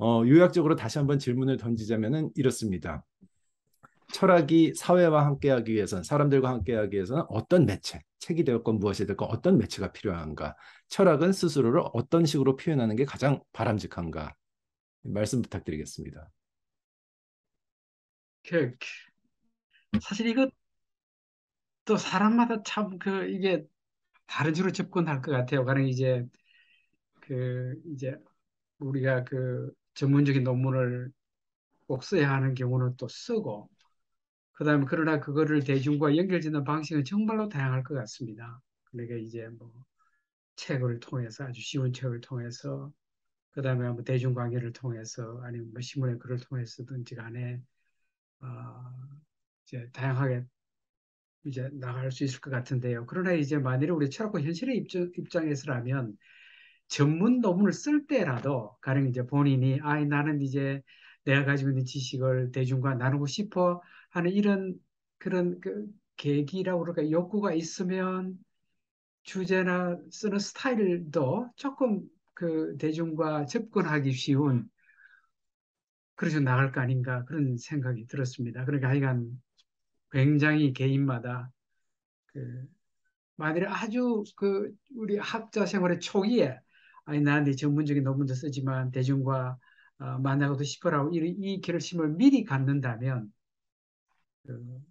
요약적으로 다시 한번 질문을 던지자면은 이렇습니다. 철학이 사회와 함께하기 위해서는 사람들과 함께하기 위해서는 어떤 매체, 책이 되었건 무엇이 되었건 어떤 매체가 필요한가? 철학은 스스로를 어떤 식으로 표현하는 게 가장 바람직한가? 말씀 부탁드리겠습니다. 그, 사실 이것도 사람마다 참 이게 다른 식으로 접근할 것 같아요. 가령 이제 우리가 전문적인 논문을 꼭 써야 하는 경우는 또 쓰고, 그다음에 그러나 그거를 대중과 연결짓는 방식은 정말로 다양할 것 같습니다. 그러니까 이제 뭐 책을 통해서 아주 쉬운 책을 통해서 그다음에 뭐 대중관계를 통해서 아니면 뭐 신문의 글을 통해서든지 간에 어, 이제 다양하게 이제 나갈 수 있을 것 같은데요. 그러나 이제 만일에 우리 철학과 현실의 입장에서라면 전문 논문을 쓸 때라도 가령 이제 본인이 나는 이제 내가 가지고 있는 지식을 대중과 나누고 싶어 하는 이런 그런 계기라고 그럴까 욕구가 있으면 주제나 쓰는 스타일도 조금 대중과 접근하기 쉬운 그래서 나갈 거 아닌가 그런 생각이 들었습니다. 그러니까 하여간 굉장히 개인마다 그 만일에 아주 우리 학자 생활의 초기에 나는 이 전문적인 논문도 쓰지만 대중과 만나고도 싶어라고 이 결심을 미리 갖는다면 그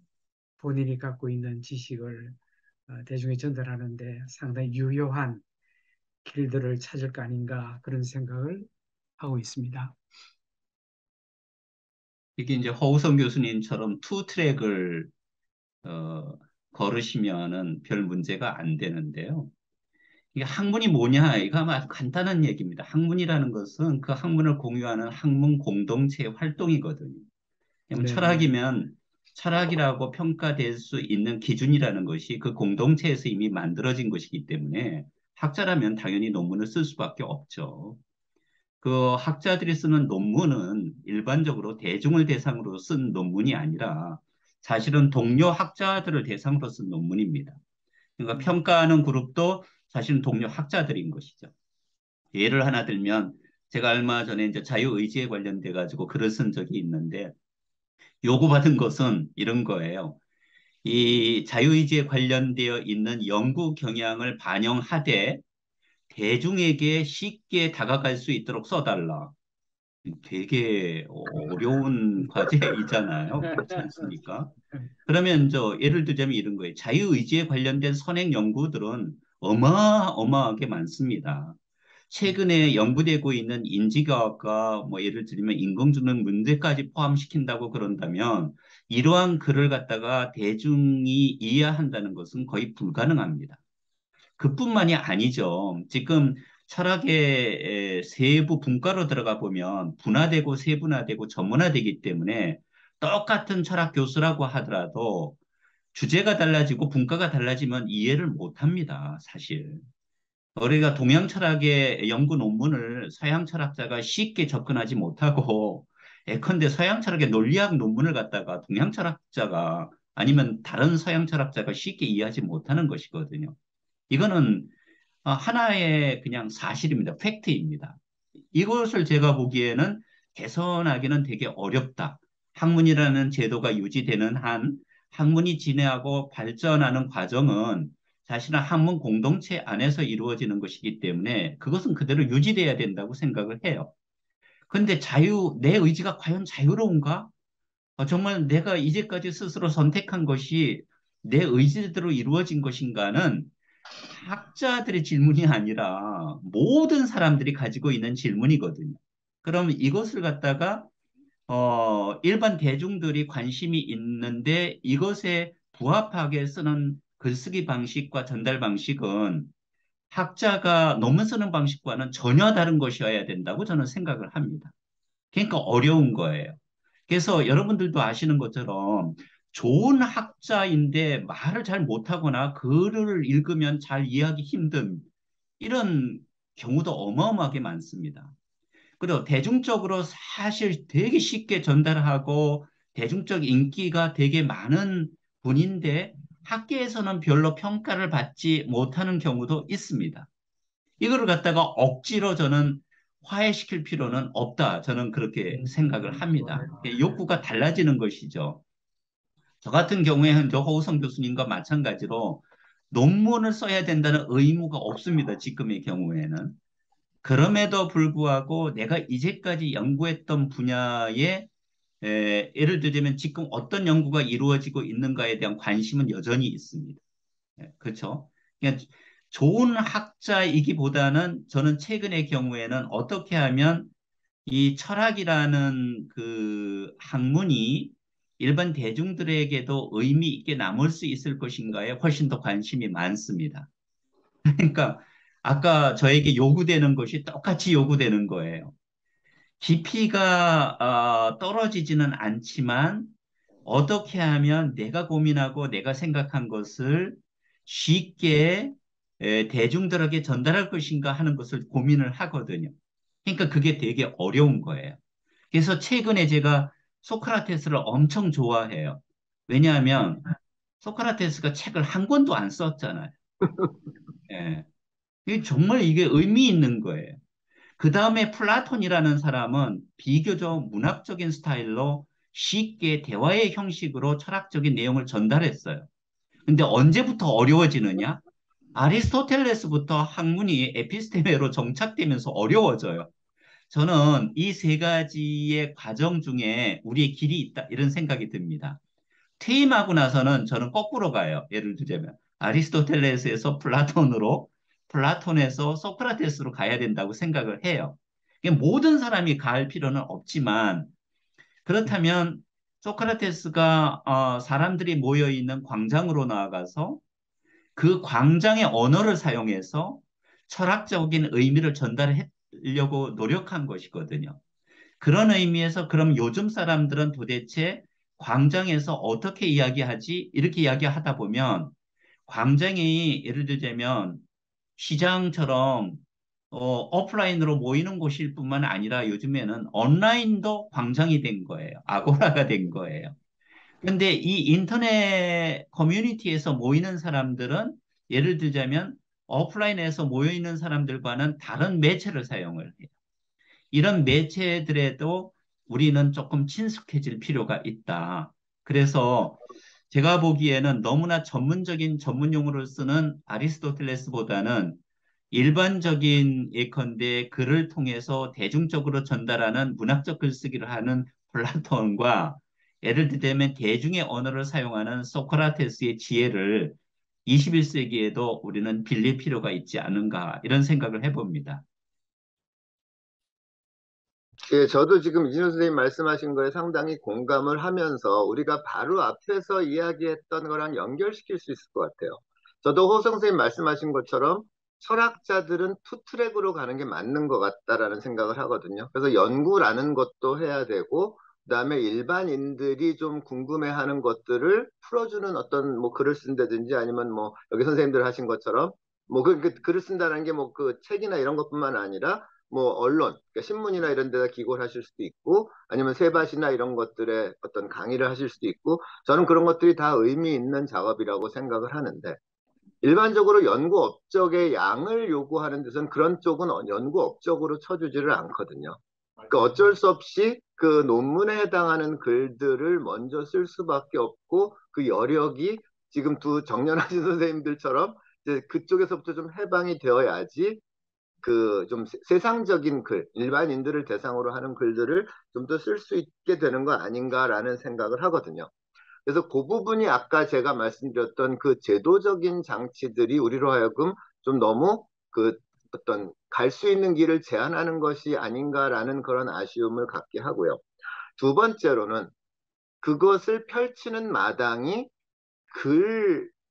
본인이 갖고 있는 지식을 대중에 전달하는데 상당히 유효한 길들을 찾을 거 아닌가 그런 생각을 하고 있습니다. 이게 이제 허우성 교수님처럼 투 트랙을 어, 걸으시면은 별 문제가 안 되는데요. 이게 학문이 뭐냐? 이거 아마 아주 간단한 얘기입니다. 학문이라는 것은 그 학문을 공유하는 학문 공동체의 활동이거든요. 왜냐면 네네. 철학이면 철학이라고 평가될 수 있는 기준이라는 것이 그 공동체에서 이미 만들어진 것이기 때문에 학자라면 당연히 논문을 쓸 수밖에 없죠. 그 학자들이 쓰는 논문은 일반적으로 대중을 대상으로 쓴 논문이 아니라 사실은 동료 학자들을 대상으로 쓴 논문입니다. 그러니까 음, 평가하는 그룹도 사실은 동료 학자들인 것이죠. 예를 하나 들면 제가 얼마 전에 이제 자유의지에 관련돼 가지고 글을 쓴 적이 있는데 요구받은 것은 이런 거예요. 이 자유의지에 관련되어 있는 연구 경향을 반영하되 대중에게 쉽게 다가갈 수 있도록 써달라. 되게 어려운 과제이잖아요. 그렇지 않습니까? 그러면 예를 들자면 이런 거예요. 자유의지에 관련된 선행 연구들은 어마어마하게 많습니다. 최근에 연구되고 있는 인지과학과 뭐 예를 들면 인공지능 문제까지 포함시킨다고 그런다면 이러한 글을 갖다가 대중이 이해한다는 것은 거의 불가능합니다. 그뿐만이 아니죠. 지금 철학의 세부 분과로 들어가 보면 분화되고 세분화되고 전문화되기 때문에 똑같은 철학 교수라고 하더라도 주제가 달라지고 분과가 달라지면 이해를 못 합니다, 사실. 우리가 동양 철학의 연구 논문을 서양 철학자가 쉽게 접근하지 못하고 예컨대 서양 철학의 논리학 논문을 갖다가 동양 철학자가 아니면 다른 서양 철학자가 쉽게 이해하지 못하는 것이거든요. 이거는 하나의 그냥 사실입니다. 팩트입니다. 이것을 제가 보기에는 개선하기는 되게 어렵다. 학문이라는 제도가 유지되는 한 학문이 진화하고 발전하는 과정은 사실은 학문 공동체 안에서 이루어지는 것이기 때문에 그것은 그대로 유지돼야 된다고 생각을 해요. 그런데 내 의지가 과연 자유로운가? 정말 내가 이제까지 스스로 선택한 것이 내 의지대로 이루어진 것인가는 학자들의 질문이 아니라 모든 사람들이 가지고 있는 질문이거든요. 그럼 이것을 갖다가 일반 대중들이 관심이 있는데 이것에 부합하게 쓰는 글쓰기 방식과 전달 방식은 학자가 논문 쓰는 방식과는 전혀 다른 것이어야 된다고 저는 생각을 합니다. 그러니까 어려운 거예요. 그래서 여러분들도 아시는 것처럼 좋은 학자인데 말을 잘 못하거나 글을 읽으면 잘 이해하기 힘든 이런 경우도 어마어마하게 많습니다. 그리고 대중적으로 사실 되게 쉽게 전달하고 대중적 인기가 되게 많은 분인데 학계에서는 별로 평가를 받지 못하는 경우도 있습니다. 이거를 갖다가 억지로 저는 화해시킬 필요는 없다. 저는 그렇게 생각을 합니다. 욕구가 달라지는 것이죠. 저 같은 경우에는 저 허우성 교수님과 마찬가지로 논문을 써야 된다는 의무가 없습니다. 지금의 경우에는. 그럼에도 불구하고 내가 이제까지 연구했던 분야에 예를 들자면 지금 어떤 연구가 이루어지고 있는가에 대한 관심은 여전히 있습니다. 그렇죠? 그러니까 좋은 학자이기보다는 저는 최근의 경우에는 어떻게 하면 이 철학이라는 그 학문이 일반 대중들에게도 의미 있게 남을 수 있을 것인가에 훨씬 더 관심이 많습니다. 그러니까 아까 저에게 요구되는 것이 똑같이 요구되는 거예요. 깊이가 떨어지지는 않지만 어떻게 하면 내가 고민하고 내가 생각한 것을 쉽게 대중들에게 전달할 것인가 하는 것을 고민을 하거든요. 그러니까 그게 되게 어려운 거예요. 그래서 최근에 제가 소크라테스를 엄청 좋아해요. 왜냐하면 소크라테스가 책을 한 권도 안 썼잖아요. 예. 정말 이게 의미 있는 거예요. 그 다음에 플라톤이라는 사람은 비교적 문학적인 스타일로 쉽게 대화의 형식으로 철학적인 내용을 전달했어요. 근데 언제부터 어려워지느냐? 아리스토텔레스부터 학문이 에피스테메로 정착되면서 어려워져요. 저는 이 세 가지의 과정 중에 우리의 길이 있다 이런 생각이 듭니다. 퇴임하고 나서는 저는 거꾸로 가요. 예를 들자면 아리스토텔레스에서 플라톤으로, 플라톤에서 소크라테스로 가야 된다고 생각을 해요. 모든 사람이 갈 필요는 없지만 그렇다면 소크라테스가 사람들이 모여 있는 광장으로 나아가서 그 광장의 언어를 사용해서 철학적인 의미를 전달하려고 노력한 것이거든요. 그런 의미에서 그럼 요즘 사람들은 도대체 광장에서 어떻게 이야기하지? 이렇게 이야기하다 보면 광장이 예를 들자면 시장처럼 오프라인으로 모이는 곳일 뿐만 아니라 요즘에는 온라인도 광장이 된 거예요. 아고라가 된 거예요. 그런데 이 인터넷 커뮤니티에서 모이는 사람들은 예를 들자면 오프라인에서 모여 있는 사람들과는 다른 매체를 사용을 해요. 이런 매체들에도 우리는 조금 친숙해질 필요가 있다. 그래서 제가 보기에는 너무나 전문적인 전문 용어를 쓰는 아리스토텔레스보다는 일반적인 예컨대 글을 통해서 대중적으로 전달하는 문학적 글쓰기를 하는 플라톤과 예를 들자면 대중의 언어를 사용하는 소크라테스의 지혜를 21세기에도 우리는 빌릴 필요가 있지 않은가 이런 생각을 해봅니다. 예, 저도 지금 이진호 선생님 말씀하신 거에 상당히 공감을 하면서 우리가 바로 앞에서 이야기했던 거랑 연결시킬 수 있을 것 같아요. 저도 호성 선생님 말씀하신 것처럼 철학자들은 투트랙으로 가는 게 맞는 것 같다라는 생각을 하거든요. 그래서 연구라는 것도 해야 되고, 그다음에 일반인들이 좀 궁금해하는 것들을 풀어주는 어떤 뭐 글을 쓴다든지 아니면 뭐 여기 선생님들 하신 것처럼 뭐 글을 쓴다는 게 뭐 그 책이나 이런 것뿐만 아니라 뭐 언론, 그러니까 신문이나 이런 데다 기고를 하실 수도 있고 아니면 세밭이나 이런 것들에 어떤 강의를 하실 수도 있고 저는 그런 것들이 다 의미 있는 작업이라고 생각을 하는데 일반적으로 연구 업적의 양을 요구하는 데서는 그런 쪽은 연구 업적으로 쳐주지를 않거든요. 그러니까 어쩔 수 없이 그 논문에 해당하는 글들을 먼저 쓸 수밖에 없고 그 여력이 지금 두 정연하신 선생님들처럼 이제 그쪽에서부터 좀 해방이 되어야지 그 좀 세상적인 글, 일반인들을 대상으로 하는 글들을 좀 더 쓸 수 있게 되는 거 아닌가라는 생각을 하거든요. 그래서 그 부분이 아까 제가 말씀드렸던 그 제도적인 장치들이 우리로 하여금 좀 너무 그 어떤 갈 수 있는 길을 제한하는 것이 아닌가라는 그런 아쉬움을 갖게 하고요. 두 번째로는 그것을 펼치는 마당이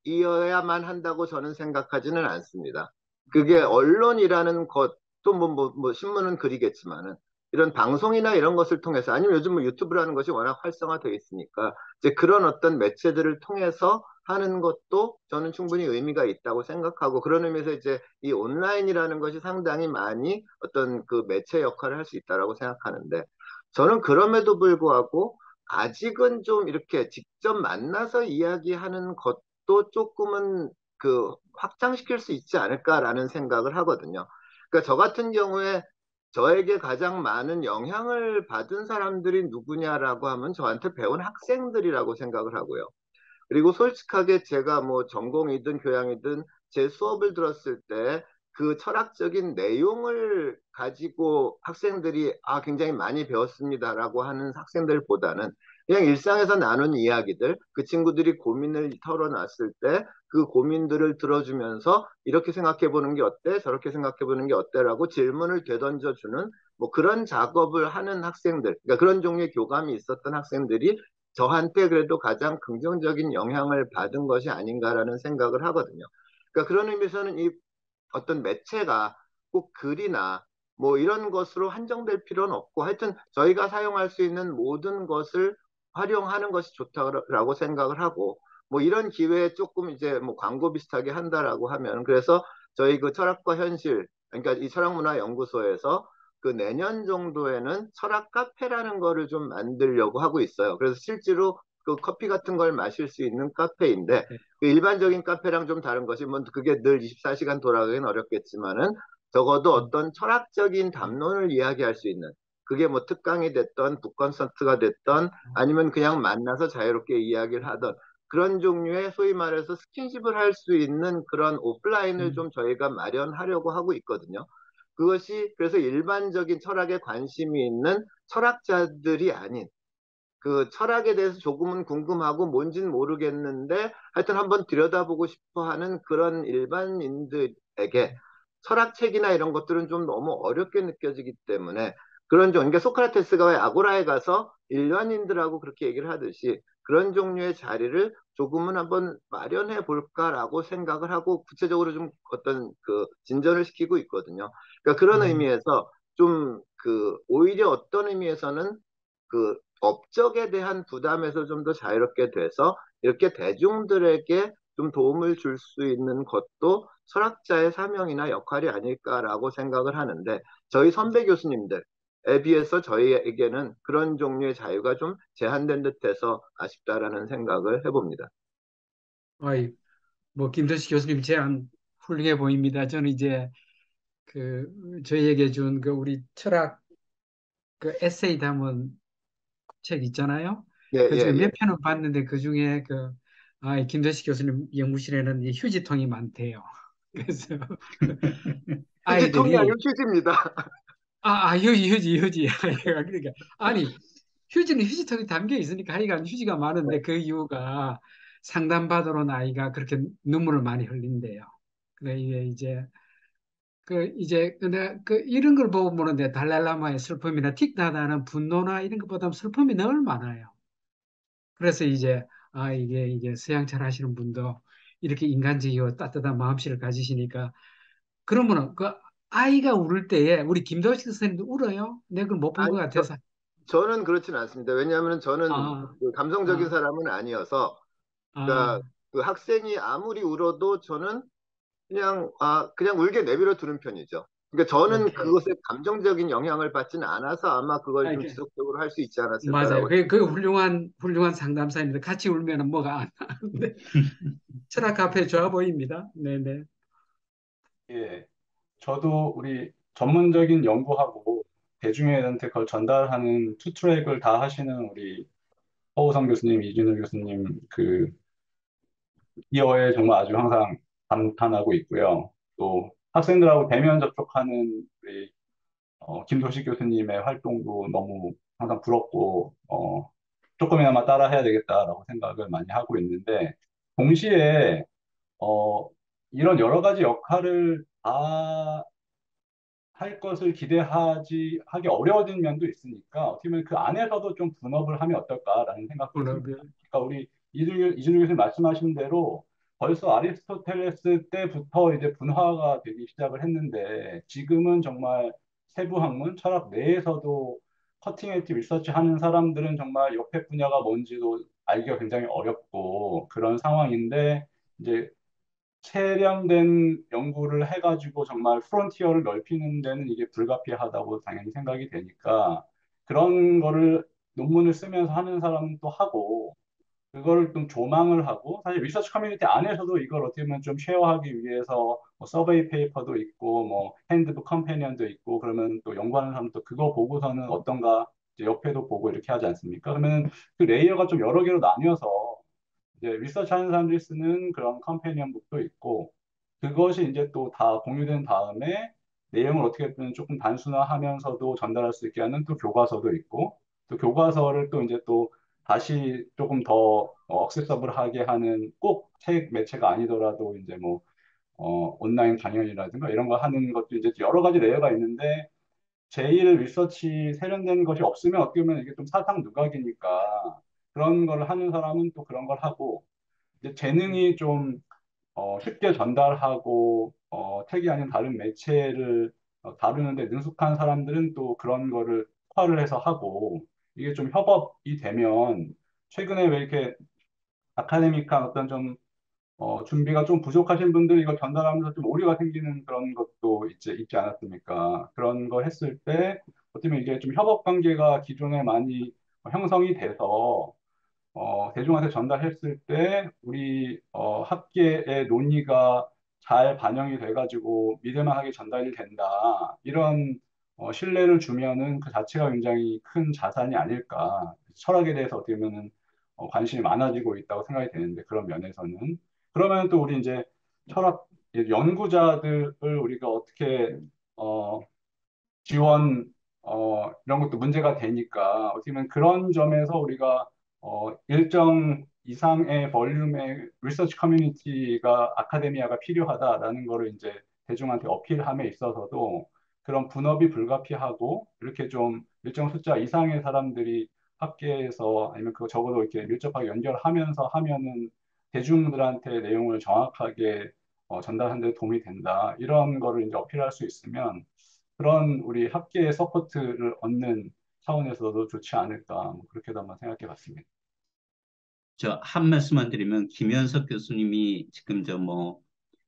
글이어야만 한다고 저는 생각하지는 않습니다. 그게 언론이라는 것도 뭐 신문은 글이겠지만은 이런 방송이나 이런 것을 통해서 아니면 요즘 뭐 유튜브라는 것이 워낙 활성화되어 있으니까 이제 그런 어떤 매체들을 통해서 하는 것도 저는 충분히 의미가 있다고 생각하고 그런 의미에서 이제 이 온라인이라는 것이 상당히 많이 어떤 그 매체 역할을 할 수 있다라고 생각하는데 저는 그럼에도 불구하고 아직은 좀 이렇게 직접 만나서 이야기하는 것도 조금은 그 확장시킬 수 있지 않을까라는 생각을 하거든요. 그러니까 저 같은 경우에 저에게 가장 많은 영향을 받은 사람들이 누구냐라고 하면 저한테 배운 학생들이라고 생각을 하고요. 그리고 솔직하게 제가 뭐 전공이든 교양이든 제 수업을 들었을 때 그 철학적인 내용을 가지고 학생들이 굉장히 많이 배웠습니다라고 하는 학생들보다는 그냥 일상에서 나눈 이야기들, 그 친구들이 고민을 털어놨을 때 그 고민들을 들어주면서 이렇게 생각해 보는 게 어때? 저렇게 생각해 보는 게 어때?라고 질문을 되던져 주는 뭐 그런 작업을 하는 학생들, 그러니까 그런 종류의 교감이 있었던 학생들이 저한테 그래도 가장 긍정적인 영향을 받은 것이 아닌가라는 생각을 하거든요. 그러니까 그런 의미에서는 이 어떤 매체가 꼭 글이나 뭐 이런 것으로 한정될 필요는 없고 하여튼 저희가 사용할 수 있는 모든 것을 활용하는 것이 좋다고 생각을 하고 뭐 이런 기회에 조금 이제 뭐 광고 비슷하게 한다라고 하면 그래서 저희 그 철학과 현실 그러니까 이 철학문화연구소에서 그 내년 정도에는 철학 카페라는 거를 좀 만들려고 하고 있어요. 그래서 실제로 그 커피 같은 걸 마실 수 있는 카페인데 네. 그 일반적인 카페랑 좀 다른 것이 뭐 그게 늘 24시간 돌아가긴 어렵겠지만은 적어도 어떤 철학적인 담론을 이야기할 수 있는 그게 뭐 특강이 됐던 북콘서트가 됐던 아니면 그냥 만나서 자유롭게 이야기를 하던 그런 종류의 소위 말해서 스킨십을 할 수 있는 그런 오프라인을 음, 좀 저희가 마련하려고 하고 있거든요. 그것이 그래서 일반적인 철학에 관심이 있는 철학자들이 아닌 그 철학에 대해서 조금은 궁금하고 뭔진 모르겠는데 하여튼 한번 들여다보고 싶어 하는 그런 일반인들에게 철학책이나 이런 것들은 좀 너무 어렵게 느껴지기 때문에 그런 종, 그러니까 소크라테스가 왜 아고라에 가서 일반인들하고 그렇게 얘기를 하듯이 그런 종류의 자리를 조금은 한번 마련해 볼까라고 생각을 하고 구체적으로 좀 어떤 그 진전을 시키고 있거든요. 그러니까 그런 네. 의미에서 좀 그 오히려 어떤 의미에서는 그 업적에 대한 부담에서 좀 더 자유롭게 돼서 이렇게 대중들에게 좀 도움을 줄 수 있는 것도 철학자의 사명이나 역할이 아닐까라고 생각을 하는데 저희 선배 교수님들에 비해서 저희에게는 그런 종류의 자유가 좀 제한된 듯해서 아쉽다라는 생각을 해봅니다. 아이, 뭐 김도식 교수님 제안 훌륭해 보입니다. 저는 이제 그 저희에게 준 그 우리 철학 그 에세이 담은 책 있잖아요. 예, 그 중에 예, 몇 예. 편을 봤는데 그 중에 이 김도식 교수님 연구실에는 이 휴지통이 많대요. 그래서 휴지통이 아니고 아이들이 휴지입니다. 휴지. 그러니까 아니 휴지는 휴지통에 담겨 있으니까 하여간 휴지가 많은데 그 이유가 상담받으러 온 아이가 그렇게 눈물을 많이 흘린대요. 그래 이게 이제 근데 이런 걸 보고 보는데 달랄라마의 슬픔이나 틱다다는 분노나 이런 것보다 슬픔이 늘 많아요. 그래서 이제 이게 서양철 하시는 분도 이렇게 인간적이고 따뜻한 마음씨를 가지시니까 그러면은 그 아이가 울을 때에 우리 김도식 선생님도 울어요? 내가 그걸 못 본 것 아니, 같아서 저는 그렇지는 않습니다. 왜냐하면 저는 아, 그 감성적인 아, 사람은 아니어서 그러니까 아, 그 학생이 아무리 울어도 저는 그냥 울게 내버려 두는 편이죠. 그러니까 저는 오케이. 그것에 감정적인 영향을 받지는 않아서 아마 그걸 좀 이게 지속적으로 할 수 있지 맞아요. 않았을까라고. 그 훌륭한 상담사입니다. 같이 울면은 뭐가 안 나는데 철학 카페 좋아 보입니다. 네네. 예, 저도 우리 전문적인 연구하고 대중애한테 그걸 전달하는 투 트랙을 다 하시는 우리 허우성 교수님, 이준우 교수님 그 기여에 정말 아주 항상 감탄하고 있고요. 또 학생들하고 대면 접촉하는 우리 김도식 교수님의 활동도 너무 항상 부럽고 조금이나마 따라 해야 되겠다라고 생각을 많이 하고 있는데 동시에 어, 이런 여러 가지 역할을 다 할 것을 하기 어려워진 면도 있으니까 어떻게 보면 그 안에서도 좀 분업을 하면 어떨까라는 생각도 듭니다. 본업을 그러니까 우리 이준유 교수님 말씀하신 대로 벌써 아리스토텔레스 때부터 이제 분화가 되기 시작을 했는데 지금은 정말 세부 학문, 철학 내에서도 커팅 엣지 리서치 하는 사람들은 정말 옆에 분야가 뭔지도 알기가 굉장히 어렵고 그런 상황인데 이제 체량된 연구를 해가지고 정말 프론티어를 넓히는 데는 이게 불가피하다고 당연히 생각이 되니까 그런 거를 논문을 쓰면서 하는 사람은 또 하고 그거를 좀 조망을 하고, 사실 리서치 커뮤니티 안에서도 이걸 어떻게 보면 좀 쉐어하기 위해서 뭐 서베이 페이퍼도 있고 뭐 핸드북 컴패니언도 있고, 그러면 또 연구하는 사람도 그거 보고서는 어떤가 이제 옆에도 보고 이렇게 하지 않습니까? 그러면 그 레이어가 좀 여러 개로 나뉘어서 이제 리서치 하는 사람들이 쓰는 그런 컴패니언 북도 있고, 그것이 이제 또 다 공유된 다음에 내용을 어떻게 보면 조금 단순화하면서도 전달할 수 있게 하는 또 교과서도 있고, 또 교과서를 또 이제 또 다시 조금 더 억세서블하게 하는 꼭 책 매체가 아니더라도 이제 뭐 온라인 강연이라든가 이런 거 하는 것도 이제 여러 가지 레이어가 있는데, 제일 리서치 세련된 것이 없으면 어떻게 보면 이게 좀 사상 누각이니까 그런 걸 하는 사람은 또 그런 걸 하고, 이제 재능이 좀 쉽게 전달하고 책이 아닌 다른 매체를 다루는데 능숙한 사람들은 또 그런 거를 특화를 해서 하고, 이게 좀 협업이 되면, 최근에 왜 이렇게 아카데믹한 어떤 좀 준비가 좀 부족하신 분들이 이걸 전달하면서 좀 오류가 생기는 그런 것도 있지 않았습니까? 그런 거 했을 때 어떻게 보면 이게 좀 협업 관계가 기존에 많이 형성이 돼서 대중한테 전달했을 때 우리 학계의 논의가 잘 반영이 돼가지고 믿을만하게 전달이 된다. 이런 신뢰를 주면은 그 자체가 굉장히 큰 자산이 아닐까. 철학에 대해서 어떻게 보면은 관심이 많아지고 있다고 생각이 되는데, 그런 면에서는. 그러면 또 우리 이제 철학 연구자들을 우리가 어떻게 어, 지원 이런 것도 문제가 되니까, 어떻게 보면 그런 점에서 우리가 일정 이상의 볼륨의 리서치 커뮤니티가 아카데미아가 필요하다라는 거를 이제 대중한테 어필함에 있어서도 그런 분업이 불가피하고, 이렇게 좀 일정 숫자 이상의 사람들이 학계에서 아니면 그거 적어도 이렇게 밀접하게 연결하면서 하면은 대중들한테 내용을 정확하게 전달하는 데 도움이 된다. 이런 거를 이제 어필할 수 있으면 그런 우리 학계의 서포트를 얻는 차원에서도 좋지 않을까, 뭐 그렇게도 한번 생각해 봤습니다. 저 한 말씀만 드리면 김현석 교수님이 지금 저 뭐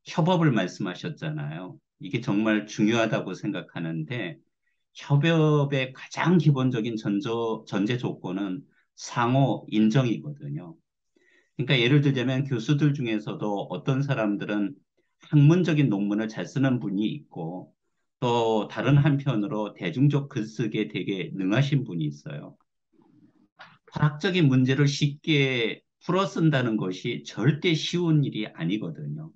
협업을 말씀하셨잖아요. 이게 정말 중요하다고 생각하는데, 협업의 가장 기본적인 전제 조건은 상호 인정이거든요. 그러니까 예를 들자면 교수들 중에서도 어떤 사람들은 학문적인 논문을 잘 쓰는 분이 있고, 또 다른 한편으로 대중적 글쓰기에 되게 능하신 분이 있어요. 철학적인 문제를 쉽게 풀어 쓴다는 것이 절대 쉬운 일이 아니거든요.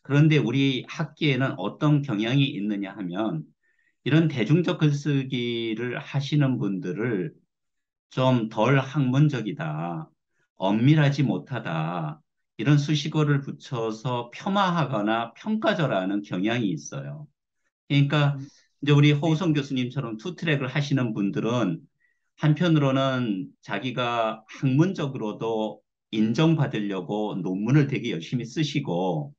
그런데 우리 학계에는 어떤 경향이 있느냐 하면, 이런 대중적 글쓰기를 하시는 분들을 좀 덜 학문적이다, 엄밀하지 못하다, 이런 수식어를 붙여서 폄하하거나 평가절하는 경향이 있어요. 그러니까 이제 우리 네. 호우성 교수님처럼 투트랙을 하시는 분들은 한편으로는 자기가 학문적으로도 인정받으려고 논문을 되게 열심히 쓰시고,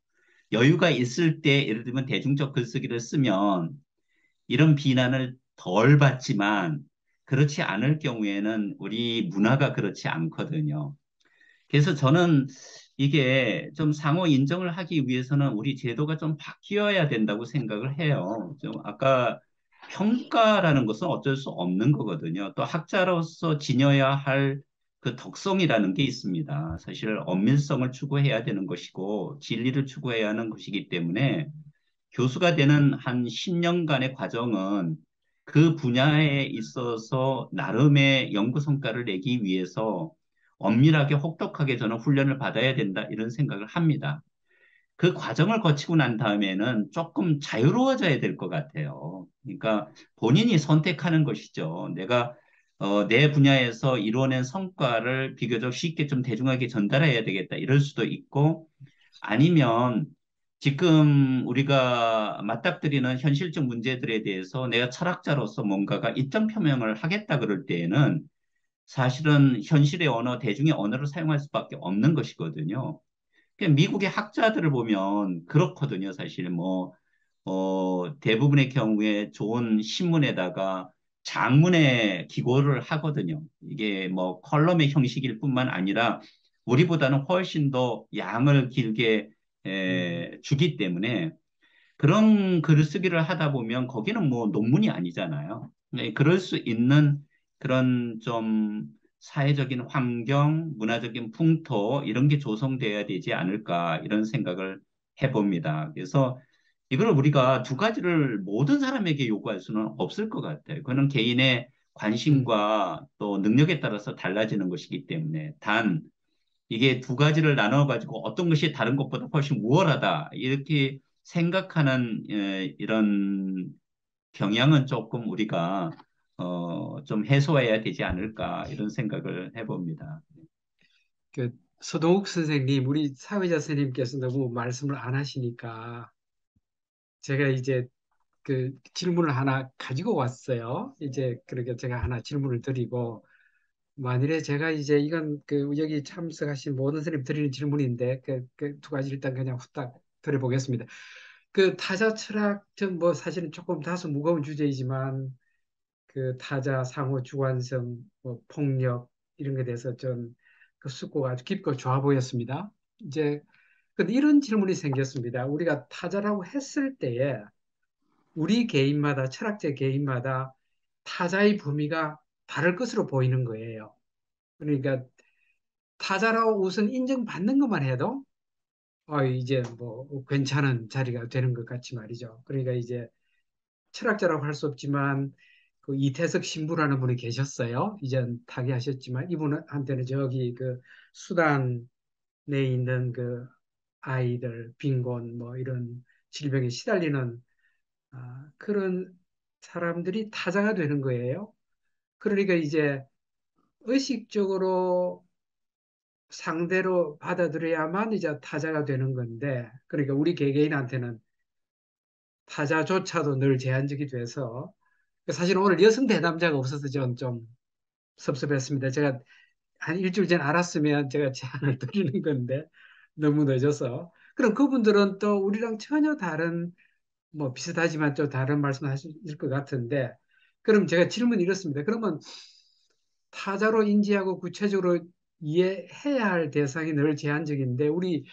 여유가 있을 때 예를 들면 대중적 글쓰기를 쓰면 이런 비난을 덜 받지만, 그렇지 않을 경우에는 우리 문화가 그렇지 않거든요. 그래서 저는 이게 좀 상호 인정을 하기 위해서는 우리 제도가 좀 바뀌어야 된다고 생각을 해요. 좀 아까 평가라는 것은 어쩔 수 없는 거거든요. 또 학자로서 지녀야 할 그 덕성이라는 게 있습니다. 사실 엄밀성을 추구해야 되는 것이고 진리를 추구해야 하는 것이기 때문에, 교수가 되는 한 10년간의 과정은 그 분야에 있어서 나름의 연구 성과를 내기 위해서 엄밀하게 혹독하게 저는 훈련을 받아야 된다, 이런 생각을 합니다. 그 과정을 거치고 난 다음에는 조금 자유로워져야 될 것 같아요. 그러니까 본인이 선택하는 것이죠. 내가 내 분야에서 이뤄낸 성과를 비교적 쉽게 좀 대중하게 전달해야 되겠다, 이럴 수도 있고, 아니면 지금 우리가 맞닥뜨리는 현실적 문제들에 대해서 내가 철학자로서 뭔가가 입장 표명을 하겠다 그럴 때에는 사실은 현실의 언어, 대중의 언어를 사용할 수밖에 없는 것이거든요. 미국의 학자들을 보면 그렇거든요. 사실 뭐, 대부분의 경우에 좋은 신문에다가 장문의 기고를 하거든요. 이게 뭐 컬럼의 형식일 뿐만 아니라 우리보다는 훨씬 더 양을 길게 주기 때문에, 그런 글쓰기를 하다 보면 거기는 뭐 논문이 아니잖아요. 네, 그럴 수 있는 그런 좀 사회적인 환경, 문화적인 풍토 이런 게 조성돼야 되지 않을까 이런 생각을 해봅니다. 그래서 이걸 우리가 두 가지를 모든 사람에게 요구할 수는 없을 것 같아요. 그거는 개인의 관심과 또 능력에 따라서 달라지는 것이기 때문에 단 이게 두 가지를 나눠가지고 어떤 것이 다른 것보다 훨씬 우월하다 이렇게 생각하는 이런 경향은 조금 우리가 좀 해소해야 되지 않을까 이런 생각을 해봅니다. 그 서동욱 선생님, 우리 사회자 선생님께서 너무 말씀을 안 하시니까 제가 이제 그 질문을 하나 가지고 왔어요. 이제 그렇게 제가 하나 질문을 드리고 만일에 제가 이제 이건 그 여기 참석하신 모든 선생님 드리는 질문인데 그 두 가지 일단 그냥 후딱 드려보겠습니다. 그 타자 철학 전 뭐 사실은 조금 다소 무거운 주제이지만 그 타자 상호 주관성 뭐 폭력 이런 것에 대해서 좀 그 숙고가 아주 깊고 좋아 보였습니다. 이제 근데 이런 질문이 생겼습니다. 우리가 타자라고 했을 때에 우리 개인마다 철학자 개인마다 타자의 범위가 다를 것으로 보이는 거예요. 그러니까 타자라고 우선 인정받는 것만 해도 이제 뭐 괜찮은 자리가 되는 것 같이 말이죠. 그러니까 이제 철학자라고 할 수 없지만 그 이태석 신부라는 분이 계셨어요. 이젠 타계하셨지만 이분한테는 저기 그 수단에 있는 그 아이들 빈곤 뭐 이런 질병에 시달리는 그런 사람들이 타자가 되는 거예요. 그러니까 이제 의식적으로 상대로 받아들여야만 이제 타자가 되는 건데, 그러니까 우리 개개인한테는 타자조차도 늘 제한적이 돼서, 사실 오늘 여성 대담자가 없어서 좀 섭섭했습니다. 제가 한 일주일 전에 알았으면 제가 제안을 드리는 건데, 너무 늦어서. 그럼 그분들은 또 우리랑 전혀 다른, 뭐 비슷하지만 또 다른 말씀 하실 것 같은데, 그럼 제가 질문이 이렇습니다. 그러면 타자로 인지하고 구체적으로 이해해야 할 대상이 늘 제한적인데 우리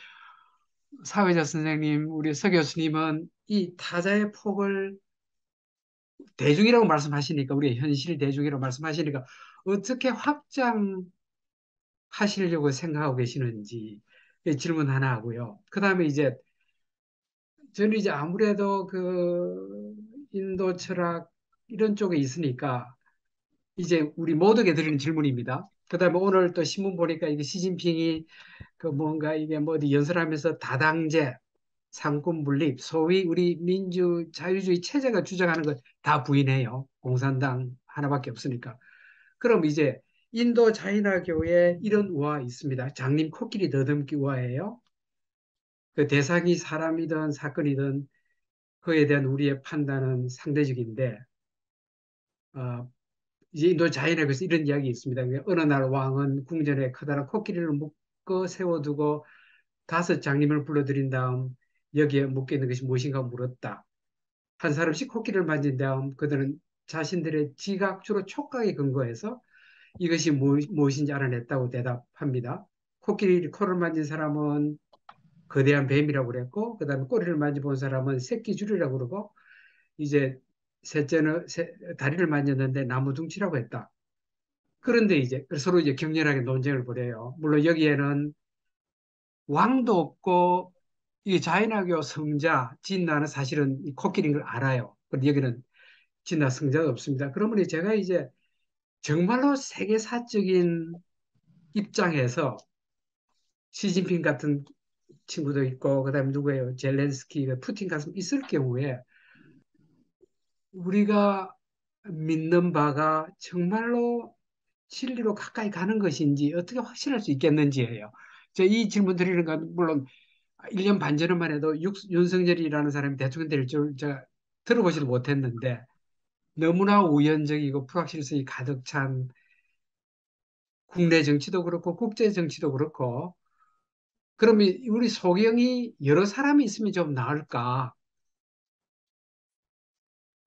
사회자 선생님, 우리 서 교수님은 이 타자의 폭을 대중이라고 말씀하시니까 우리 현실 대중이라고 말씀하시니까 어떻게 확장하시려고 생각하고 계시는지 질문 하나 하고요. 그다음에 이제 저는 이제 아무래도 그 인도 철학 이런 쪽에 있으니까 이제 우리 모두에게 드리는 질문입니다. 그다음에 오늘 또 신문 보니까 이게 시진핑이 그 뭔가 이게 뭐 어디 연설하면서 다당제, 상권 분립, 소위 우리 민주 자유주의 체제가 주장하는 것 다 부인해요. 공산당 하나밖에 없으니까. 그럼 이제 인도 자이나교에 이런 우화 있습니다. 장님 코끼리 더듬기 우화예요. 그 대상이 사람이든 사건이든 그에 대한 우리의 판단은 상대적인데 어, 이제 인도 자이나교에서 이런 이야기 있습니다. 어느 날 왕은 궁전에 커다란 코끼리를 묶어 세워두고 5장님을 불러들인 다음 여기에 묶여 있는 것이 무엇인가 물었다. 한 사람씩 코끼리를 만진 다음 그들은 자신들의 지각, 주로 촉각에 근거해서 이것이 무엇인지 알아냈다고 대답합니다. 코끼리 코를 만진 사람은 거대한 뱀이라고 그랬고, 그 다음에 꼬리를 만져본 사람은 새끼줄이라고 그러고, 이제 셋째는 다리를 만졌는데 나무둥치라고 했다. 그런데 이제 서로 이제 격렬하게 논쟁을 벌여요. 물론 여기에는 왕도 없고 이게 자이나교 성자 진나는 사실은 이 코끼리인 걸 알아요. 그런데 여기는 진나 성자가 없습니다. 그러면 제가 이제 정말로 세계사적인 입장에서 시진핑 같은 친구도 있고 그다음에 누구예요? 젤렌스키, 푸틴 같은 있을 경우에 우리가 믿는 바가 정말로 진리로 가까이 가는 것인지 어떻게 확신할 수 있겠는지예요. 이 질문 드리는 건 물론 1년 반 전만 해도 윤석열이라는 사람이 대통령 될 줄 제가 들어보지도 못했는데 너무나 우연적이고 불확실성이 가득 찬 국내 정치도 그렇고 국제 정치도 그렇고 그러면 우리 소경이 여러 사람이 있으면 좀 나을까?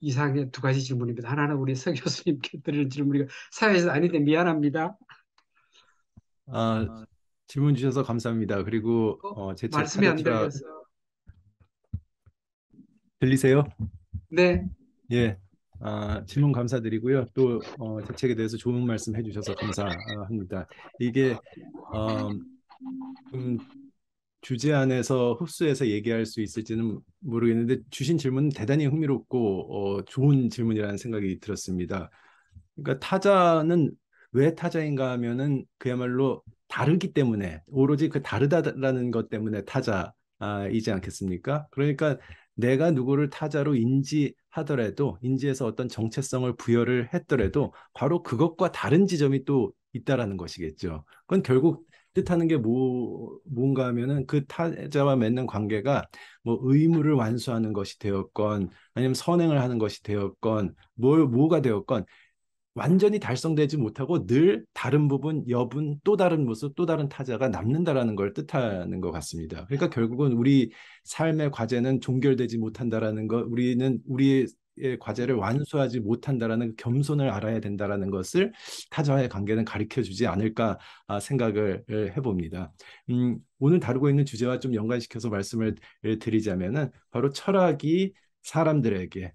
이상의 두 가지 질문입니다. 하나는 우리 서 교수님께 드리는 질문이고 사회에서 아닌데 미안합니다. 아, 질문 주셔서 감사합니다. 그리고 제 말씀이 안 타자체가 들려서. 들리세요? 네, 예. 질문 감사드리고요. 또 대책에 대해서 좋은 말씀 해주셔서 감사합니다. 이게 어, 좀 주제 안에서 흡수해서 얘기할 수 있을지는 모르겠는데 주신 질문은 대단히 흥미롭고 좋은 질문이라는 생각이 들었습니다. 그러니까 타자는 왜 타자인가 하면은 그야말로 다르기 때문에 오로지 그 다르다라는 것 때문에 타자이지 않겠습니까? 그러니까 내가 누구를 타자로 인지하더라도 인지해서 어떤 정체성을 부여를 했더라도 바로 그것과 다른 지점이 또 있다라는 것이겠죠. 그건 결국 뜻하는 게 뭔가 하면은 그 타자와 맺는 관계가 뭐 의무를 완수하는 것이 되었건 아니면 선행을 하는 것이 되었건 뭐가 되었건 완전히 달성되지 못하고 늘 다른 부분, 여분, 또 다른 모습, 또 다른 타자가 남는다라는 걸 뜻하는 것 같습니다. 그러니까 결국은 우리 삶의 과제는 종결되지 못한다라는 것, 우리는 우리의 과제를 완수하지 못한다라는 그 겸손을 알아야 된다라는 것을 타자와의 관계는 가르쳐 주지 않을까 생각을 해봅니다. 오늘 다루고 있는 주제와 좀 연관시켜서 말씀을 드리자면은 바로 철학이 사람들에게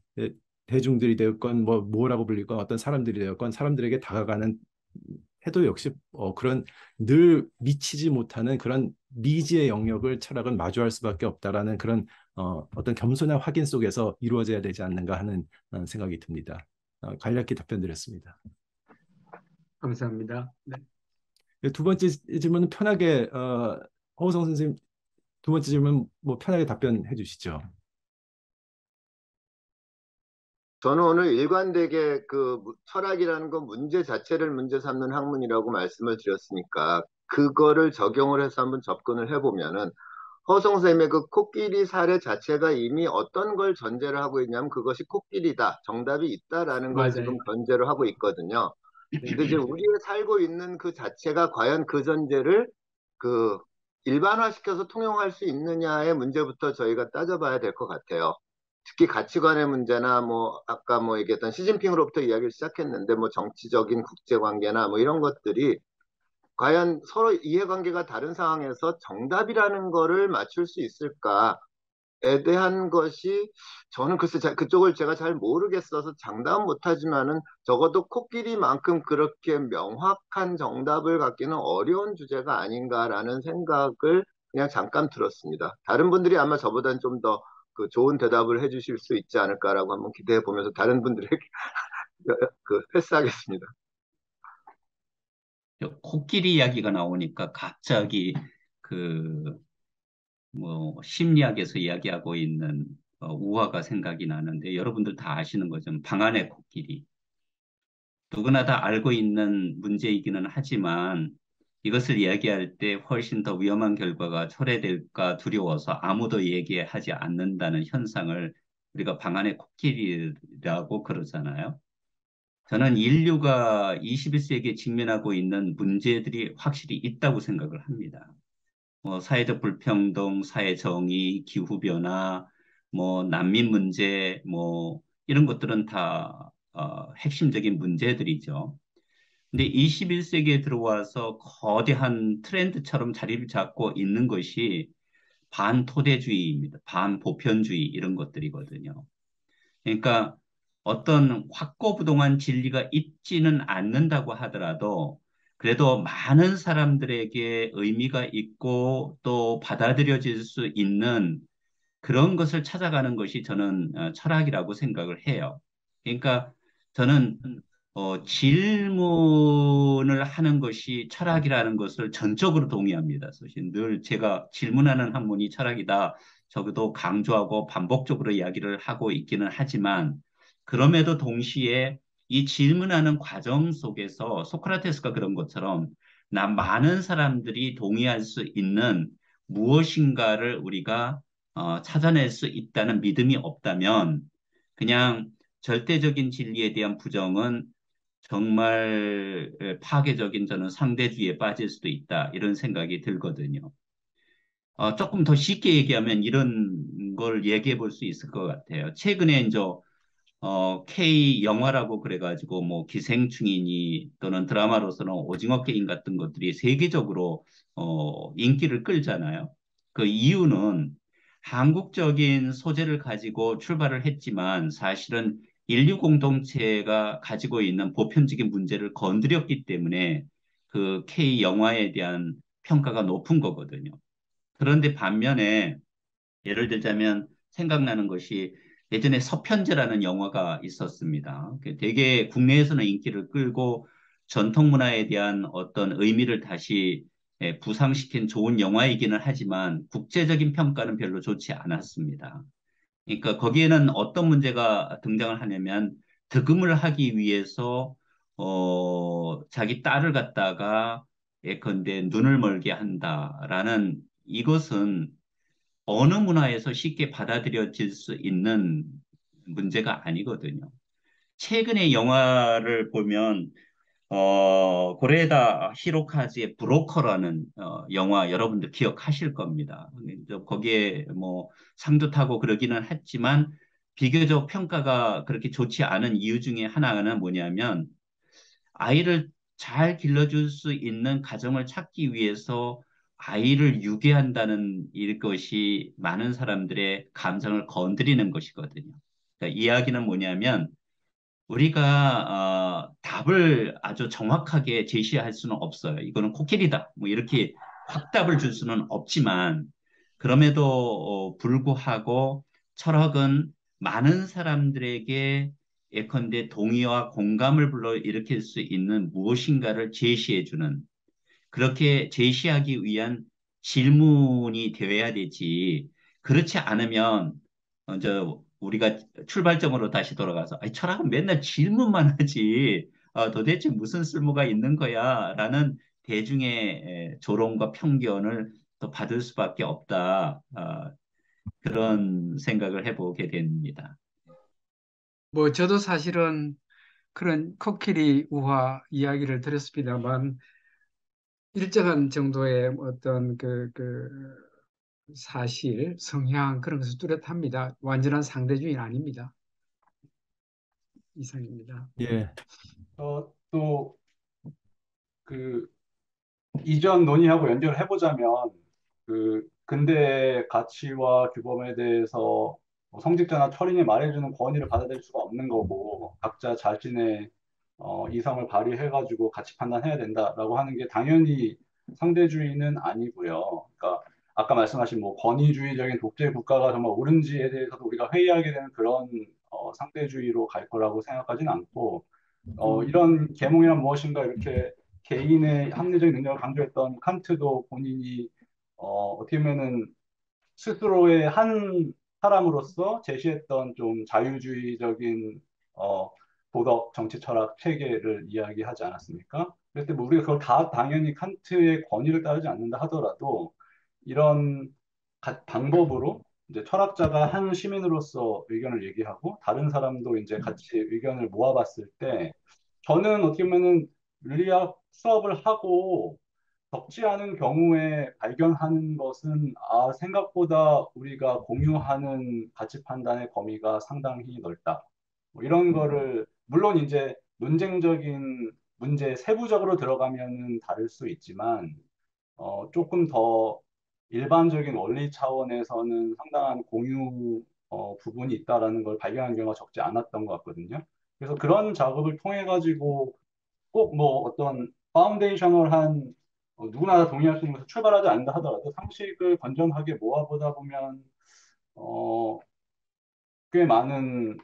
대중들이 되었건 뭐라고 불릴건 어떤 사람들이 되었건 사람들에게 다가가는 태도 역시 그런 늘 미치지 못하는 그런 미지의 영역을 철학은 마주할 수밖에 없다라는 그런 어떤 겸손한 확인 속에서 이루어져야 되지 않는가 하는 생각이 듭니다. 간략히 답변 드렸습니다. 감사합니다. 네. 두 번째 질문은 편하게 허우성 선생님 두 번째 질문 뭐 편하게 답변해 주시죠. 저는 오늘 일관되게 그 철학이라는 건 문제 자체를 문제 삼는 학문이라고 말씀을 드렸으니까 그거를 적용을 해서 한번 접근을 해보면은 허성 선생님의 그 코끼리 사례 자체가 이미 어떤 걸 전제를 하고 있냐면 그것이 코끼리다, 정답이 있다라는 걸 지금 맞아요. 전제로 하고 있거든요. 근데 이제 우리가 살고 있는 그 자체가 과연 그 전제를 그 일반화시켜서 통용할 수 있느냐의 문제부터 저희가 따져봐야 될 것 같아요. 특히 가치관의 문제나 뭐 아까 뭐 얘기했던 시진핑으로부터 이야기를 시작했는데 뭐 정치적인 국제관계나 뭐 이런 것들이 과연 서로 이해관계가 다른 상황에서 정답이라는 거를 맞출 수 있을까에 대한 것이 저는 글쎄 그쪽을 제가 잘 모르겠어서 장담 못하지만은 적어도 코끼리만큼 그렇게 명확한 정답을 갖기는 어려운 주제가 아닌가라는 생각을 그냥 잠깐 들었습니다. 다른 분들이 아마 저보다는 좀 더 그 좋은 대답을 해주실 수 있지 않을까라고 한번 기대해 보면서 다른 분들에게 그 패스하겠습니다. 코끼리 이야기가 나오니까 갑자기 그 뭐 심리학에서 이야기하고 있는 우화가 생각이 나는데 여러분들 다 아시는 거죠. 방안의 코끼리. 누구나 다 알고 있는 문제이기는 하지만 이것을 이야기할 때 훨씬 더 위험한 결과가 초래될까 두려워서 아무도 얘기하지 않는다는 현상을 우리가 방안의 코끼리라고 그러잖아요. 저는 인류가 21세기에 직면하고 있는 문제들이 확실히 있다고 생각을 합니다. 사회적 불평등, 사회 정의, 기후변화, 뭐 난민 문제, 뭐 이런 것들은 다 핵심적인 문제들이죠. 근데 21세기에 들어와서 거대한 트렌드처럼 자리를 잡고 있는 것이 반토대주의입니다. 반보편주의 이런 것들이거든요. 그러니까 어떤 확고부동한 진리가 있지는 않는다고 하더라도 그래도 많은 사람들에게 의미가 있고 또 받아들여질 수 있는 그런 것을 찾아가는 것이 저는 철학이라고 생각을 해요. 그러니까 저는 질문을 하는 것이 철학이라는 것을 전적으로 동의합니다. 사실 늘 제가 질문하는 학문이 철학이다. 적어도 강조하고 반복적으로 이야기를 하고 있기는 하지만 그럼에도 동시에 이 질문하는 과정 속에서 소크라테스가 그런 것처럼 많은 사람들이 동의할 수 있는 무엇인가를 우리가 찾아낼 수 있다는 믿음이 없다면 그냥 절대적인 진리에 대한 부정은 정말 파괴적인 저는 상대주의에 빠질 수도 있다 이런 생각이 들거든요. 조금 더 쉽게 얘기하면 이런 걸 얘기해 볼 수 있을 것 같아요. 최근에 이제 K 영화라고 그래가지고 뭐 기생충이니 또는 드라마로서는 오징어 게임 같은 것들이 세계적으로 인기를 끌잖아요. 그 이유는 한국적인 소재를 가지고 출발을 했지만 사실은 인류 공동체가 가지고 있는 보편적인 문제를 건드렸기 때문에 그 K 영화에 대한 평가가 높은 거거든요. 그런데 반면에 예를 들자면 생각나는 것이 예전에 서편제라는 영화가 있었습니다. 되게 국내에서는 인기를 끌고 전통 문화에 대한 어떤 의미를 다시 부상시킨 좋은 영화이기는 하지만 국제적인 평가는 별로 좋지 않았습니다. 그러니까 거기에는 어떤 문제가 등장을 하냐면 득음을 하기 위해서 자기 딸을 갖다가 예컨대 눈을 멀게 한다라는 이것은 어느 문화에서 쉽게 받아들여질 수 있는 문제가 아니거든요. 최근에 영화를 보면 고레에다 히로카즈의 브로커라는 영화 여러분들 기억하실 겁니다. 거기에 뭐 상도 타고 그러기는 했지만 비교적 평가가 그렇게 좋지 않은 이유 중에 하나는 뭐냐면 아이를 잘 길러줄 수 있는 가정을 찾기 위해서 아이를 유괴한다는 이것이 많은 사람들의 감정을 건드리는 것이거든요. 그러니까 이야기는 뭐냐면 우리가 답을 아주 정확하게 제시할 수는 없어요. 이거는 코끼리다. 뭐 이렇게 확답을 줄 수는 없지만 그럼에도 불구하고 철학은 많은 사람들에게 예컨대 동의와 공감을 불러일으킬 수 있는 무엇인가를 제시해주는 그렇게 제시하기 위한 질문이 되어야 되지. 그렇지 않으면 우리가 출발점으로 다시 돌아가서 아니, 철학은 맨날 질문만 하지. 도대체 무슨 쓸모가 있는 거야? 라는 대중의 조롱과 편견을 또 받을 수밖에 없다. 그런 생각을 해보게 됩니다. 뭐 저도 사실은 그런 코끼리 우화 이야기를 들었습니다만 일정한 정도의 어떤 사실, 성향 그런 것을 뚜렷합니다. 완전한 상대주의는 아닙니다. 이상입니다. 예, 또 그 이전 논의하고 연결을 해보자면 그 근대의 가치와 규범에 대해서 성직자나 철인이 말해주는 권위를 받아들일 수가 없는 거고 각자 자신의 이성을 발휘해가지고 가치 판단해야 된다라고 하는 게 당연히 상대주의는 아니고요. 그러니까 아까 말씀하신 뭐 권위주의적인 독재 국가가 정말 옳은지에 대해서도 우리가 회의하게 되는 그런 상대주의로 갈 거라고 생각하지는 않고 이런 계몽이란 무엇인가 이렇게 개인의 합리적인 능력을 강조했던 칸트도 본인이 어떻게 보면은 스스로의 한 사람으로서 제시했던 좀 자유주의적인 어, 도덕, 정치, 철학 체계를 이야기하지 않았습니까? 그럴 때 뭐 우리가 그걸 다 당연히 칸트의 권위를 따르지 않는다 하더라도 이런 방법으로 이제 철학자가 한 시민으로서 의견을 얘기하고 다른 사람도 이제 같이 의견을 모아봤을 때 저는 어떻게 보면은 윤리학 수업을 하고 적지 않은 경우에 발견하는 것은 생각보다 우리가 공유하는 가치 판단의 범위가 상당히 넓다. 뭐 이런 거를 물론 이제 논쟁적인 문제 세부적으로 들어가면은 다를 수 있지만 조금 더 일반적인 원리 차원에서는 상당한 공유 부분이 있다라는 걸 발견한 경우가 적지 않았던 것 같거든요. 그래서 그런 작업을 통해 가지고 꼭 뭐 어떤 파운데이셔널한 누구나 다 동의할 수 있는 것을 출발하지 않는다 하더라도 상식을 건전하게 모아보다 보면 어, 꽤 많은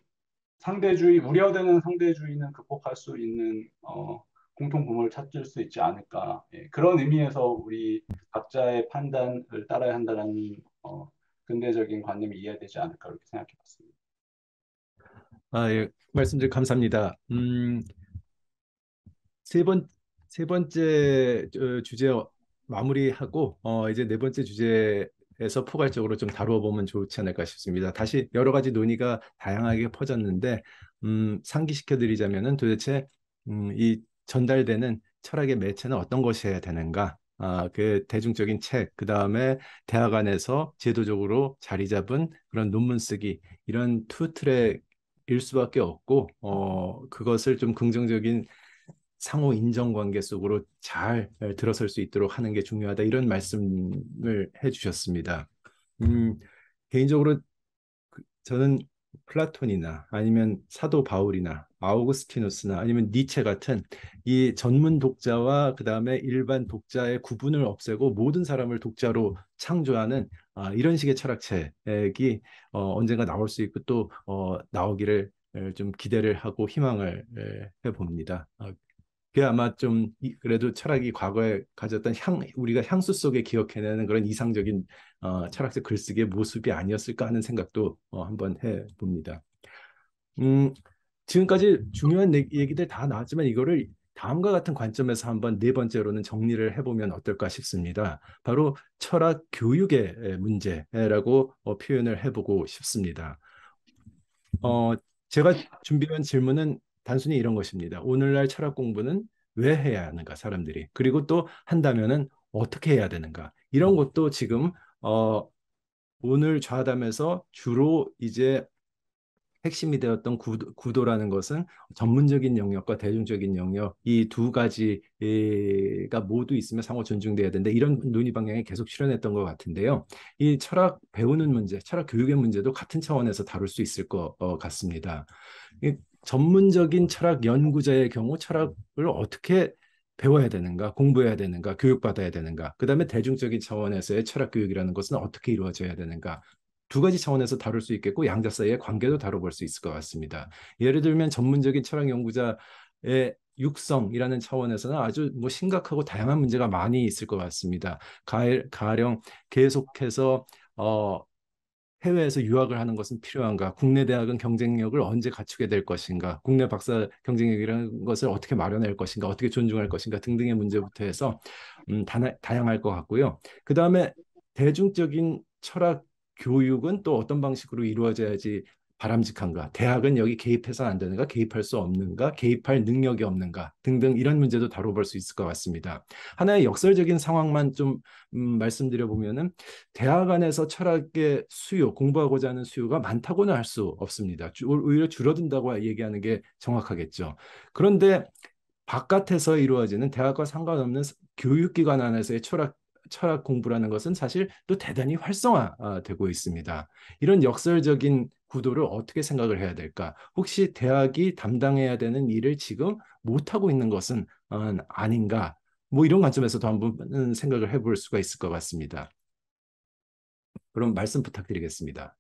상대주의, 우려되는 상대주의는 극복할 수 있는 공통 분모를 찾을 수 있지 않을까. 예, 그런 의미에서 우리 각자의 판단을 따라야 한다는 근대적인 관념이 이해되지 않을까 그렇게 생각해 봤습니다. 예, 말씀 감사합니다. 세 번, 세 번째 주제 마무리하고 이제 네 번째 주제에서 포괄적으로 좀 다루어 보면 좋지 않을까 싶습니다. 다시 여러 가지 논의가 다양하게 퍼졌는데 상기시켜 드리자면은 도대체 이 전달되는 철학의 매체는 어떤 것이어야 되는가? 그 대중적인 책, 그 다음에 대학 안에서 제도적으로 자리 잡은 그런 논문 쓰기 이런 투 트랙일 수밖에 없고 그것을 좀 긍정적인 상호 인정관계 속으로 잘 들어설 수 있도록 하는 게 중요하다. 이런 말씀을 해주셨습니다. 개인적으로 저는 플라톤이나 아니면 사도 바울이나 아우구스티누스나 아니면 니체 같은 이 전문 독자와 그다음에 일반 독자의 구분을 없애고 모든 사람을 독자로 창조하는 이런 식의 철학책이 언젠가 나올 수 있고 또 나오기를 좀 기대를 하고 희망을 해봅니다. 그게 아마 좀 그래도 철학이 과거에 가졌던 우리가 향수 속에 기억해내는 그런 이상적인 철학적 글쓰기의 모습이 아니었을까 하는 생각도 한번 해봅니다. 지금까지 중요한 얘기들 다 나왔지만 이거를 다음과 같은 관점에서 한번 네 번째로는 정리를 해보면 어떨까 싶습니다. 바로 철학 교육의 문제라고 표현을 해보고 싶습니다. 제가 준비한 질문은 단순히 이런 것입니다. 오늘날 철학 공부는 왜 해야 하는가, 사람들이. 그리고 또 한다면은 어떻게 해야 되는가. 이런 것도 지금 오늘 좌담에서 주로 이제 핵심이 되었던 구도라는 것은 전문적인 영역과 대중적인 영역 이 두 가지가 모두 있으면 상호 존중돼야 된다. 이런 논의 방향이 계속 실현했던 것 같은데요. 이 철학 배우는 문제, 철학 교육의 문제도 같은 차원에서 다룰 수 있을 것 같습니다. 이 전문적인 철학 연구자의 경우 철학을 어떻게 배워야 되는가, 공부해야 되는가, 교육받아야 되는가, 그다음에 대중적인 차원에서의 철학 교육이라는 것은 어떻게 이루어져야 되는가, 두 가지 차원에서 다룰 수 있겠고 양자 사이의 관계도 다뤄볼 수 있을 것 같습니다. 예를 들면 전문적인 철학 연구자의 육성이라는 차원에서는 아주 뭐 심각하고 다양한 문제가 많이 있을 것 같습니다. 가령 계속해서 해외에서 유학을 하는 것은 필요한가? 국내 대학은 경쟁력을 언제 갖추게 될 것인가? 국내 박사 경쟁력이라는 것을 어떻게 마련할 것인가? 어떻게 존중할 것인가? 등등의 문제부터 해서 다양할 것 같고요. 그 다음에 대중적인 철학 교육은 또 어떤 방식으로 이루어져야지 바람직한가? 대학은 여기 개입해서 안 되는가? 개입할 수 없는가? 개입할 능력이 없는가? 등등 이런 문제도 다뤄볼 수 있을 것 같습니다. 하나의 역설적인 상황만 좀 말씀드려보면은 대학 안에서 철학의 수요, 공부하고자 하는 수요가 많다고는 할 수 없습니다. 오히려 줄어든다고 얘기하는 게 정확하겠죠. 그런데 바깥에서 이루어지는 대학과 상관없는 교육기관 안에서의 철학 공부라는 것은 사실 또 대단히 활성화되고 있습니다. 이런 역설적인 구도를 어떻게 생각을 해야 될까? 혹시 대학이 담당해야 되는 일을 지금 못하고 있는 것은 아닌가? 뭐 이런 관점에서도 한번 생각을 해볼 수가 있을 것 같습니다. 그럼 말씀 부탁드리겠습니다.